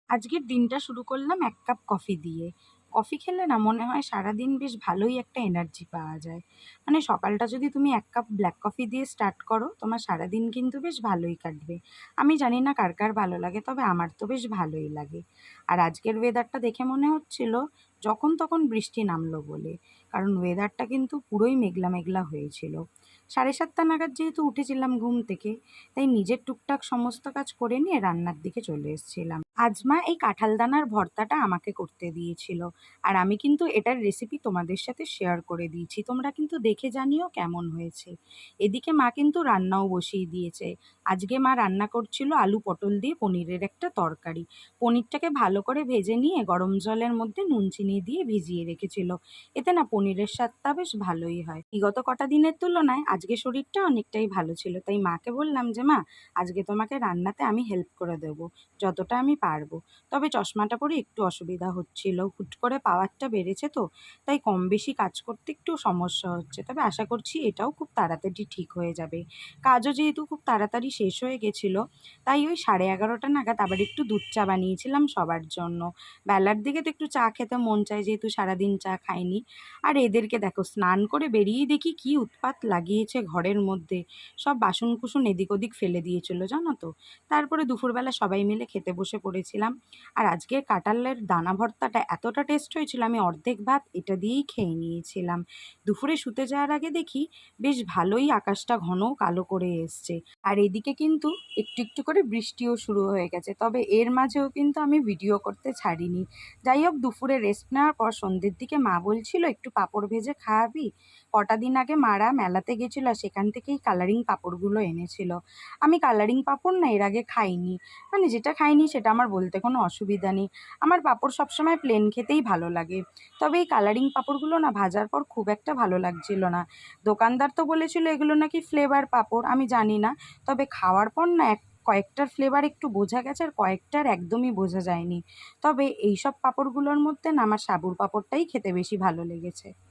আজকের দিনটা শুরু করলাম ১ কাপ কফি দিয়ে। কফি খেলে না মনে হয় সারাদিন বেশ ভালোই একটা এনার্জি পাওয়া যায়। মানে সকালটা যদি তুমি ১ কাপ ব্ল্যাক কফি দিয়ে স্টার্ট করো, তোমার সারাদিন কিন্তু বেশ ভালোই কাটবে। আমি জানি না কার, কার ভালো লাগে, তবে আমার তো বেশ ভালোই লাগে। আর আজকের ওয়েদারটা দেখে মনে হচ্ছিল যখন তখন বৃষ্টি নামলো বলে। কারণ ওয়েদারটা কিন্তু পুরোই মেঘলা, মেঘলা হয়েছিল। ৭:৩০ নাগাদ যেহেতু উঠেছিলাম ঘুম থেকে, তাই নিজের টুকটাক সমস্ত কাজ করে নিয়ে রান্নার দিকে চলে এসেছিলাম। আজ মা এই কাঁঠালদানার ভর্তাটা আমাকে করতে দিয়েছিল। আর আমি কিন্তু এটার রেসিপি তোমাদের সাথে শেয়ার করে দিয়েছি। তোমরা কিন্তু দেখে জানিও কেমন হয়েছে। এদিকে মা কিন্তু রান্নাও বসিয়ে দিয়েছে। আজকে মা রান্না করছিল আলু পটল দিয়ে পনিরের একটা তরকারি। পনিরটাকে ভালো করে ভেজে নিয়ে গরম জলের মধ্যে নুন চিনি দিয়ে ভিজিয়ে রেখেছিল। এতে না পনিরের স্বাদটা বেশ ভালোই হয়। বিগত কটা দিনের তুলনায় আজকে শরীরটা অনেকটাই ভালো ছিল। তাই মাকে বললাম যে, "মা, আজকে তোমাকে রান্নাতে আমি হেল্প করে দেবো, যতটা আমি পারবো।" তবে চশমাটা পরে একটু অসুবিধা হচ্ছিল। হুট করে পাওয়ারটা বেড়েছে তো, তাই কম বেশি কাজ করতে একটু সমস্যা হচ্ছে। তবে আশা করছি এটাও খুব তাড়াতাড়ি ঠিক হয়ে যাবে। কাজও যেহেতু খুব তাড়াতাড়ি শেষ হয়ে গেছিলো, তাই ওই 11:30 নাগাদ আবার একটু দুধ চা বানিয়েছিলাম সবার জন্য। বেলার দিকে তো একটু চা খেতে মন চায়, যেহেতু সারাদিন চা খাইনি। আর এদেরকে দেখো, স্নান করে বেরিয়েই দেখি কী উৎপাত লাগিয়েছে ঘরের মধ্যে। সব বাসন-কুসন এদিক ওদিক ফেলে দিয়েছিল জানো তো। তারপরে দুপুরবেলা সবাই মিলে খেতে বসে পড়েছিলাম। আর আজকের কাঁঠালের দানা ভর্তাটা এতটা টেস্ট হয়েছিল, আমি অর্ধেক ভাত এটা দিয়েই খেয়ে নিয়েছিলাম। দুপুরে শুতে যাওয়ার আগে দেখি বেশ ভালোই আকাশটা ঘন কালো করে এসছে। আর এদিকে কিন্তু একটু একটু করে বৃষ্টিও শুরু হয়ে গেছে। তবে এর মাঝেও কিন্তু আমি ভিডিও করতে ছাড়িনি। যাই হোক, দুপুরে রেস্ট নেওয়ার পর সন্ধ্যের দিকে মা বলছিল, "একটু পাঁপড় ভেজে খাওয়াবি?" কটা দিন আগে মারা মেলাতে গেছিল, সেখান থেকেই কালারিং পাঁপড়গুলো এনেছিল। আমি কালারিং পাঁপড় না এর আগে খাইনি। মানে যেটা খাইনি সেটা আমার বলতে কোনো অসুবিধা নেই। আমার পাঁপড় সবসময় প্লেন খেতেই ভালো লাগে। তবে এই কালারিং পাঁপড়গুলো না ভাজার পর খুব একটা ভালো লাগছিল না। দোকানদার তো বলেছিল এগুলো নাকি ফ্লেভার পাঁপড়, আমি জানি না। তবে খাওয়ার পর না কয়েকটার ফ্লেভার একটু বোঝা গেছে, আর কয়েকটার একদমই বোঝা যায়নি। তবে এইসব পাঁপড়গুলোর মধ্যে না আমার সাবুর পাঁপড়টাই খেতে বেশি ভালো লেগেছে।